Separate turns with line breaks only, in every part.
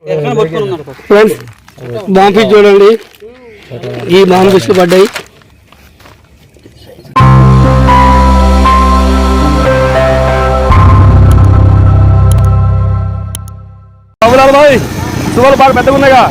Friends bomb fish చూడండి, ఈ bomb fish పడ్డాయి. బాబులాల్ సువలు బాగా పెద్దగా ఉన్నాయిగా.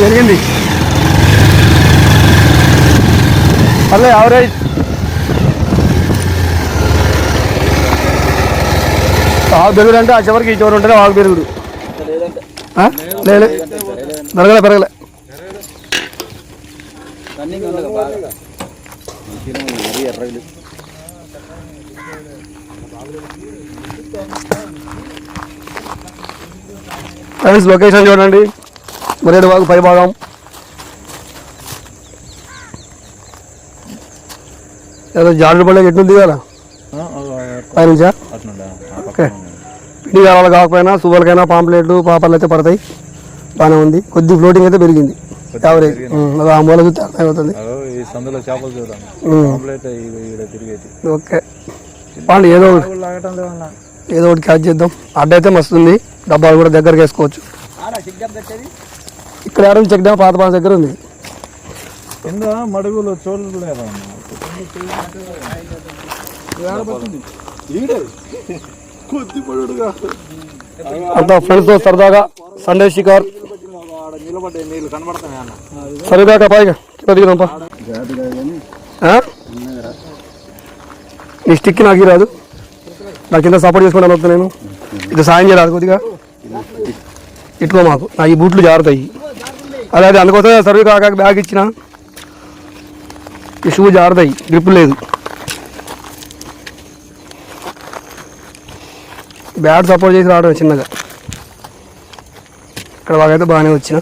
పెరిగింది మళ్ళీ యావరేజ్. ఆవు పెరుగుడు అంటే ఆ చివరికి ఈ చివరి ఉంటేనే ఆవు పెరుగుడు. పెరగలే పెరగలే ఫ్రెండ్స్ లొకేషన్ చూడండి, మురేడు వాగు పై భాగం. ఏదో జారుడు పడలేక ఎట్లుంది కదా పైనుంచా. ఓకే, పిండి కావాలి కాకపోయినా సువ్వలకైనా పాంప్లెట్లు పాపర్లు అయితే పడతాయి. బాగానే ఉంది, కొద్ది ఫ్లోటింగ్ అయితే పెరిగింది. యావరేజ్ ఆ మూల చూస్తే అర్థమవుతుంది. ఓకే పండి ఏదో ఒకటి క్యాచ్ చేద్దాం. అడ్డైతే మస్తు ఉంది, డబ్బాలు కూడా దగ్గరకు వేసుకోవచ్చు. ఇక్కడ ఎవరైనా చెక్ డ్యామ్ పాత పాత దగ్గర ఉంది. మడుగులు చోళ్ళు కూడా అంతా ఫ్రెండ్స్తో సరదాగా సండే షికార్. సరదాగా పైగా దిగుదాంపా. నీ స్టిక్ నాకు రాదు, నాకు కింద సపోర్ట్ చేసుకుంటాను వద్దు. నేను ఇది సాయం చేయరాదు కొద్దిగా ఇట్లా మాకు నా ఈ బూట్లు జారుతాయి. అదే అది అందుకోసం సర్వీ కాక బ్యాగ్ ఇచ్చిన, ఈ షూ జారుతాయి, గ్రిప్ లేదు. బ్యాట్ సపోర్ట్ చేసి రావడం చిన్నగా. ఇక్కడ బాగైతే బాగానే వచ్చిన.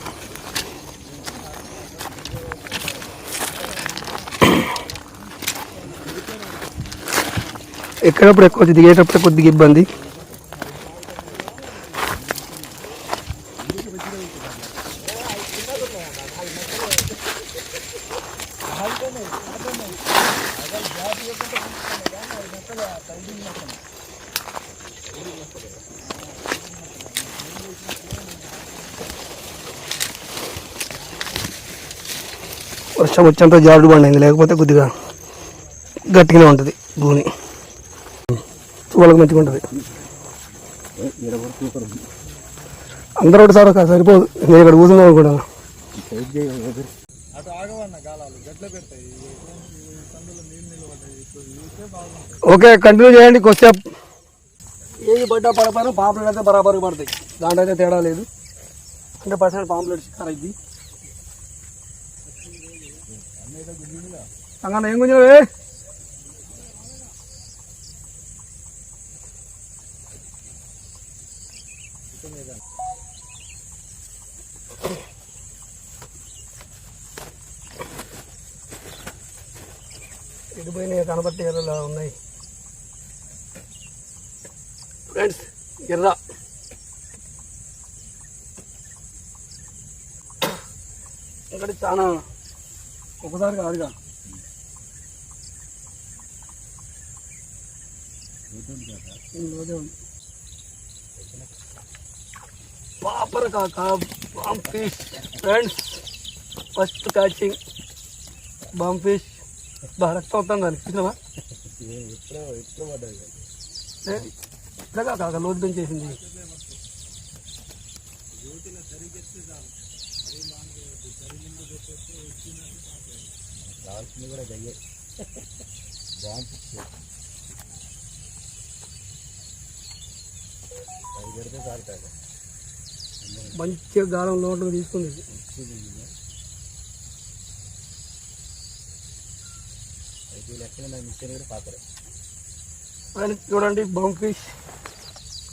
ఎక్కడప్పుడు ఎక్కువ దిగేటప్పుడు కొద్దిగా ఇబ్బంది. వర్షం వచ్చేంత జారుడు బండి, లేకపోతే కొద్దిగా గట్టిగానే ఉంటుంది భూమి. వాళ్ళకి మంచిగా ఉంటుంది. అందరూ ఒకటి సార్ సరిపోదు, నేను ఇక్కడ కూర్చున్నాను కూడా. ఓకే కంటిన్యూ చేయండి కొద్దిసేపు. ఏది పడ్డా పడపైన పాంప్లెట్ అయితే బరాబరు పడతాయి, దాంట్లో అయితే తేడా లేదు. 100% పాంప్లెట్ షికార్ అయింది. అంగన్న ఏం కొంచెం ఇటుపోయినాయి కనబట్టి ఎర్రలా ఉన్నాయి ఫ్రెండ్స్. ఎర్ర ఇక్కడ చాలా ఒకసారి కాదుగా. పాపర కాక bomb fish friends, first catching bomb fish. బాగా రక్తం అవుతుంది దానికి చూసినావా? ఇట్లా కాక లోతు పెంచేసింది. మంచిగా గాలం లోటు తీసుకుంది. చూడండి బాంబ్ ఫిష్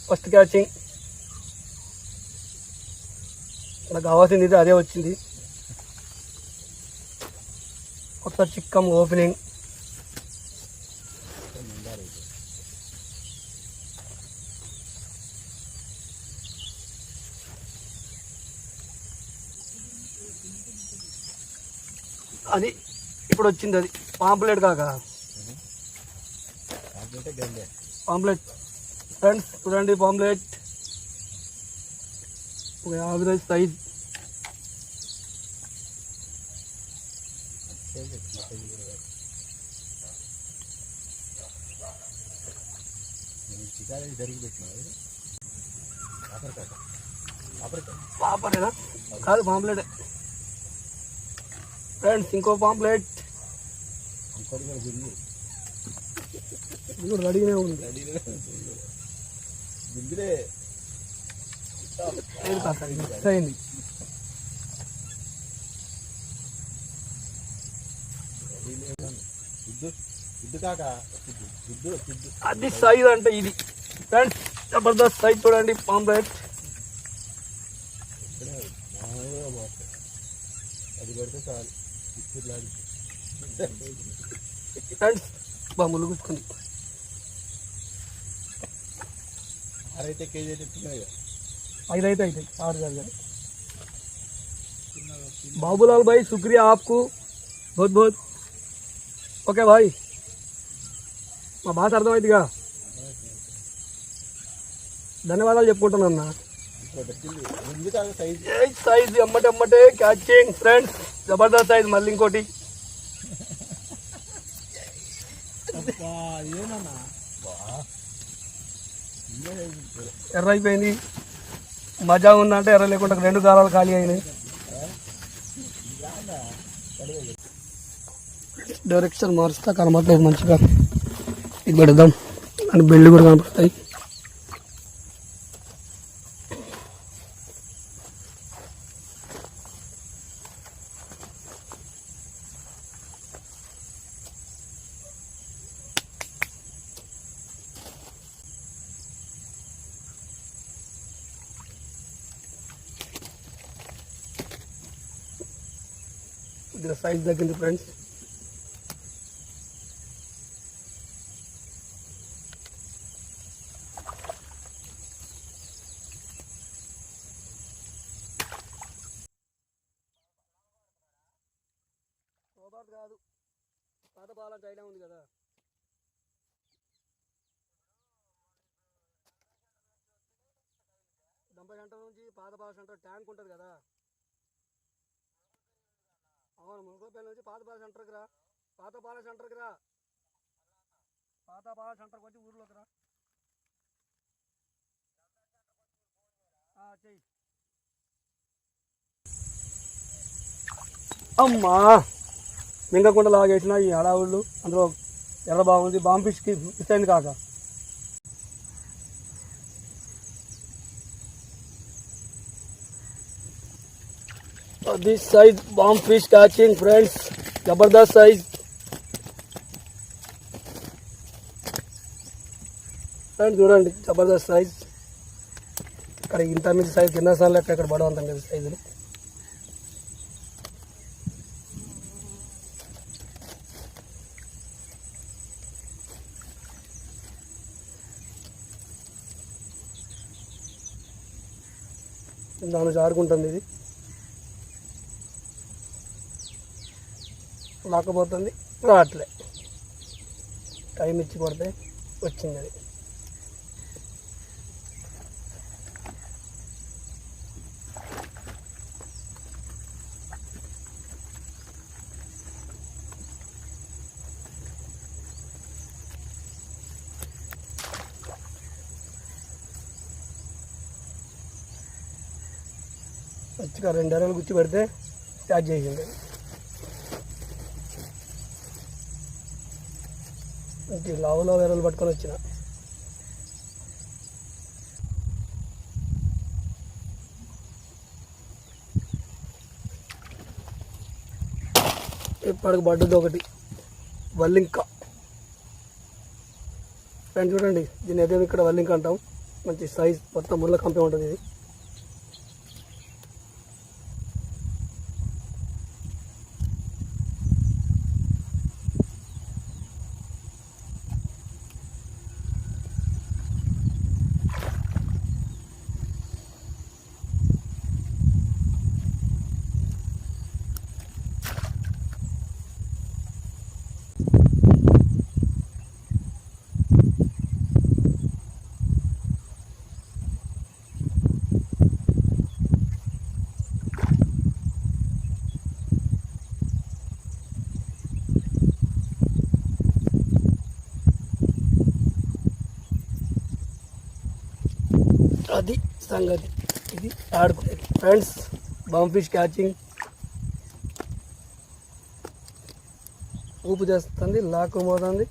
ఫస్ట్ క్యాచింగ్. నాకు కావాల్సింది ఇది, అదే వచ్చింది. కొత్త చిక్కం ఓపెనింగ్. అది ఇప్పుడు వచ్చింది, అది పాంప్లెట్ కాక పాంప్లెట్ ఫ్రెండ్స్. చూడండి పాంప్లెట్ ఒక యావరేజ్ సైజ్. పాపరేనా కాదు, పాంప్లెట్ ఫ్రెండ్స్. ఇంకో పాంప్లెట్ రెడీగానే ఉంది. అయింది. అది సైజ్ అంటే ఇది ఫ్రెండ్స్, జబర్దస్త్ సైజ్. చూడండి పాంప్లెట్. ఫ్రెండ్స్ బాగా ముళ్ళు గుచ్చుకుంది. 5 అయితే 5 అవుతాయి, 6 కాదు కానీ. बाबूलाल भाई शुक्रिया आपको बहुत बहुत. ఓకే భాయ్, మా బాధ అర్థమైందిగా, ధన్యవాదాలు చెప్పుకుంటున్నా. సైజ్ ఎమ్మటే క్యాచింగ్ ఫ్రెండ్స్, జబర్దస్త్ సైజ్. మళ్ళీ ఇంకోటి ఎర్ర అయిపోయింది. మజా ఉందంటే ఎర్ర లేకుండా 2 గాలాలు ఖాళీ అయినాయి. డైరెక్షన్ మారుస్తా కనబడలేదు మంచిగా. ఇది పెడదాం అని బెల్లు కూడా కనపడతాయి. ఇది సైజ్ తగ్గింది ఫ్రెండ్స్. కాదు, పాత పాలన ఐడియా ఉంది కదా. డంపర్ సెంటర్ నుంచి పాత పాల సెంటర్ ట్యాంక్ ఉంటుంది కదా. అవును, మున్సిపల్ నుంచి పాత పాల సెంటర్కి రా. పాత పాల సెంటర్కి రా. పాత పాల సెంటర్కి వచ్చి ఊర్లోకి రా. చెయ్యి. అమ్మా మింగకుండా లాగేసిన ఈ హడావుళ్ళు. అందులో ఎర్ర బాగుంది. బాంబ్ ఫిష్కి మిస్ అయింది కాక. This size bomb fish catching friends, Jabardasth size. Friends చూడండి జబర్దస్త్ సైజ్. ఇక్కడ ఇంత మీద సైజ్ కింద సార్లు ఎక్కడ పడవంతం కదా సైజులు. దాని జారుకుంటుంది, ఇది రాకపోతుంది, రావట్లే. టైం ఇచ్చి కొడితే వచ్చింది అది. మంచిగా 2 ఎరలు గుచ్చి పెడితే స్టార్ట్ చేసింది. మంచి లావులో ఎరలు పట్టుకొని వచ్చిన. ఇప్పటికి పడ్డది ఒకటి వల్లింక. ఫ్రెండ్స్ చూడండి, దీన్ని అయితే ఇక్కడ వల్లింక అంటాం. మంచి సైజ్ మొత్తం ముళ్ళ కంపే ఉంటుంది ఇది. అది సంగతి. ఇది ఆడుకునేది ఫ్రెండ్స్. Bomb fish catching. ఊపు చేస్తుంది, లాక్కుపోతుంది,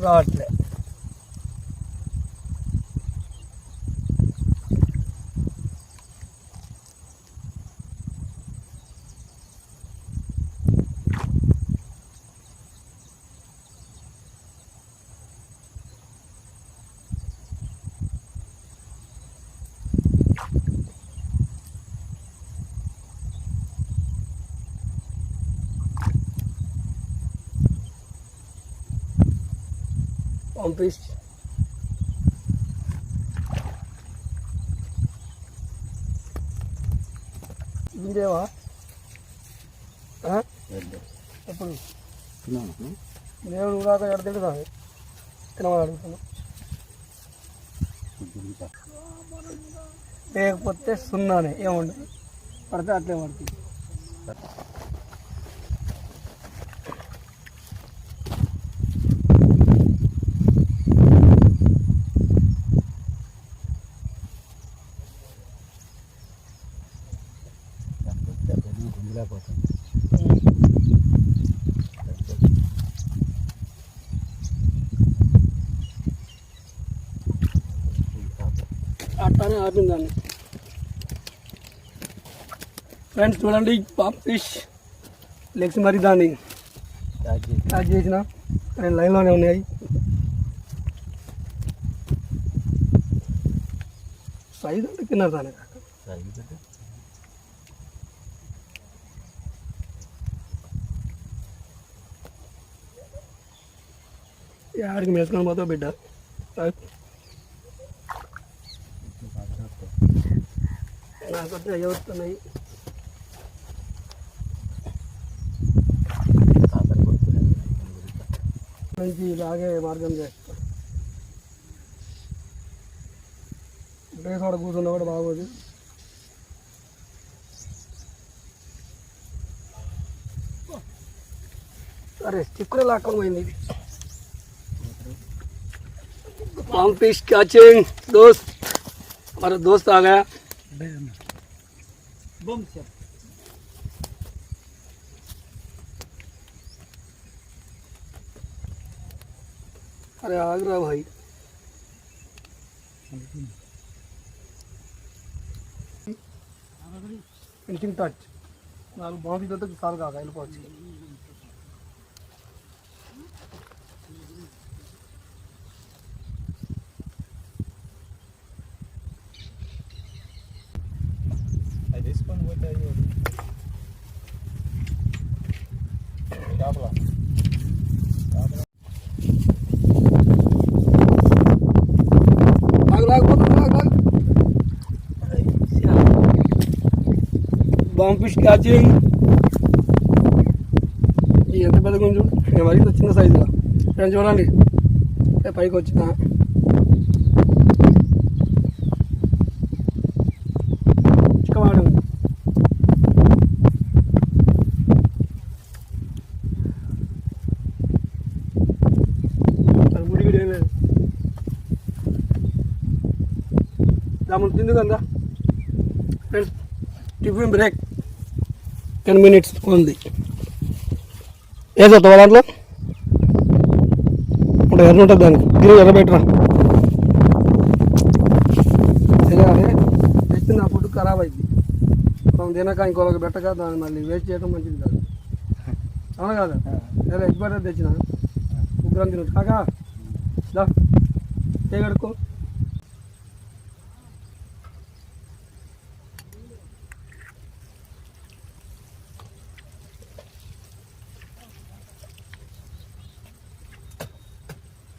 రావట్లే. పంపిస్ ఇందేవా ఎప్పుడు నేను ఊరాక ఎడతింటున్నా తినమని అడుగుతున్నా. లేకపోతే సున్నానే ఏముండదు, పడితే అట్లే పడుతుంది. అట్లానే ఆపిందాన్ని. ఫ్రెండ్స్ చూడండి, పాప్ ఫిష్ లెగ్స్ మరి దాన్ని క్యాచ్ చేసిన 2 లైన్లోనే ఉన్నాయి. సైజ్ అంటే తిన్నారు దాని ఆడికి మేసుకొని పోతావు బిడ్డ. నాకొద్దు అయ్యి వస్తున్నాయి. మంచి ఇలాగే మార్గం చేస్తాం. ఇప్పుడే చోట కూర్చున్నా కూడా బాగోదు. సరే చిక్కుడే లాక్కొని పోయింది ఇది. पाम फिश कैचिंग दोस्त, हमारा दोस्त आ गया. अरे आ गया भाई. फिनिशिंग टच नाल बहुत ही तक साल का आ गया. Bomb fish catching. ఎంత పెద్ద కొంచెం మరి చిన్న సైజుగా నేను చూడండి పైకి వచ్చిన. చిక్కవాడు ముడిగిడి ఏం లేదు. దాని తిందు కదా ఫ్రెండ్స్. టిఫిన్ బ్రేక్ 10 minutes ఉంది. వేసేస్తావా దాంట్లో ఇప్పుడు ఎర్ర ఉంటుంది దానికి తిరిగి ఎర్ర పెట్టరా. తెలియాలి తెచ్చిన నా ఫుడ్ ఖరాబ్ అయింది. మనం తినక ఇంకొకరికి పెట్టక దాన్ని మళ్ళీ వేస్ట్ చేయడం మంచిది కాదు. అవునా కాదు? లేదా ఎగ్ బటర్ తెచ్చిన ముగ్గురం తినదు కాకా దా చేయగడుకో.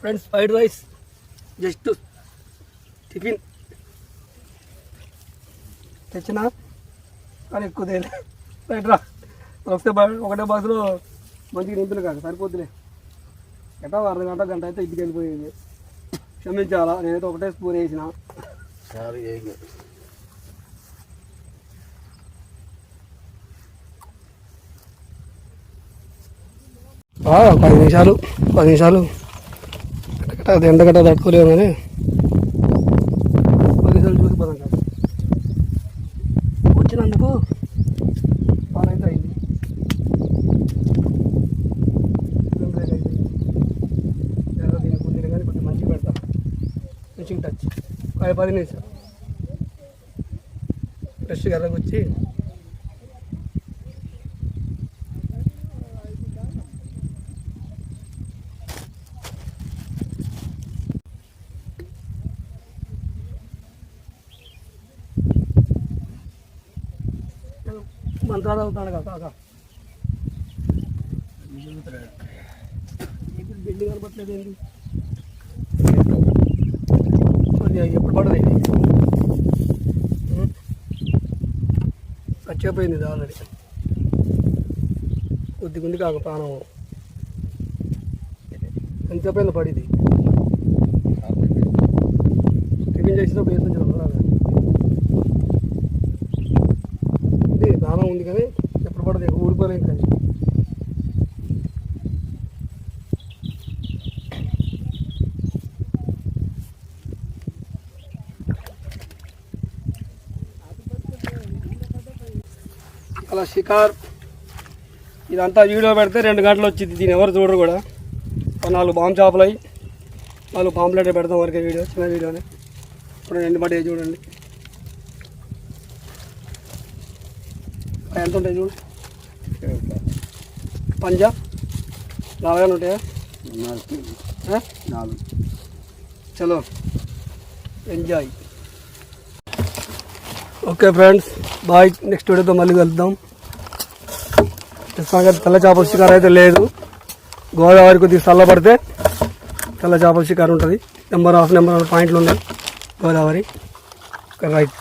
Friends fried rice just tiffin తెచ్చినా కానీ ఎక్కువ తేలే. రైట్ రా వస్తే ఒకటే బాక్స్లో మంచిగా నింపులు కాదు సరిపోతులే. ఎట్టా అర్ధగంట గంట అయితే ఇంటికి వెళ్ళిపోయింది. క్షమించాలా నేనైతే ఒకటే స్పూన్ వేసిన.
సారీ
10 నిమిషాలు అది ఎండగట్ట తట్టుకోలేము కానీ 10 నిమిషాలు చూసిపోదాం కాదు. వచ్చినందుకు పాలైతే అయింది. ఎర్ర దీన్ని కొద్దిగా కానీ కొంచెం మంచిగా పెడతాం. ఫినిషింగ్ టచ్ 10 నిమిషాలు ఫ్రెష్గా ఎర్రగొచ్చి మంత్రాలు అవుతాడు కదా కాక. ఇప్పుడు బిల్డింగ్ కనపట్లేదు ఏంటి ఎప్పుడు పడదు ఇది చచ్చిపోయింది ఇది ఆల్రెడీ. కొద్దిగుంది కాక ప్రాణం ఎంతసేపోయిందో పడింది. టిఫిన్ చేసినప్పుడు వేసి ఇది ప్రాణం ఉంది కానీ ఎప్పుడు పడదు ఊడిపోలేదు. కానీ అలా షికార్ ఇదంతా వీడియో పెడితే 2 గంటలు వచ్చింది. దీని ఎవరు చూడరు కూడా. 4 బాంబు చేపలు అయ్యి 4 పాంప్లెట్ పెడతాం వరకే వీడియో, చిన్న వీడియోనే. ఇప్పుడు ఎండు పడి చూడండి ఎంత ఉంటాయి చూడు. పంజా 4 ఉంటాయా? 4. చలో enjoy. Okay friends bye. Next వీడియోతో మళ్ళీ కలుద్దాం. తెల్ల చేపల షికారు అయితే లేదు. గోదావరి కొద్దిగా చల్లబడితే తెల్ల చేపల షికారు ఉంటుంది. నెంబర్ పాయింట్లు ఉన్నాయి గోదావరి. రైట్.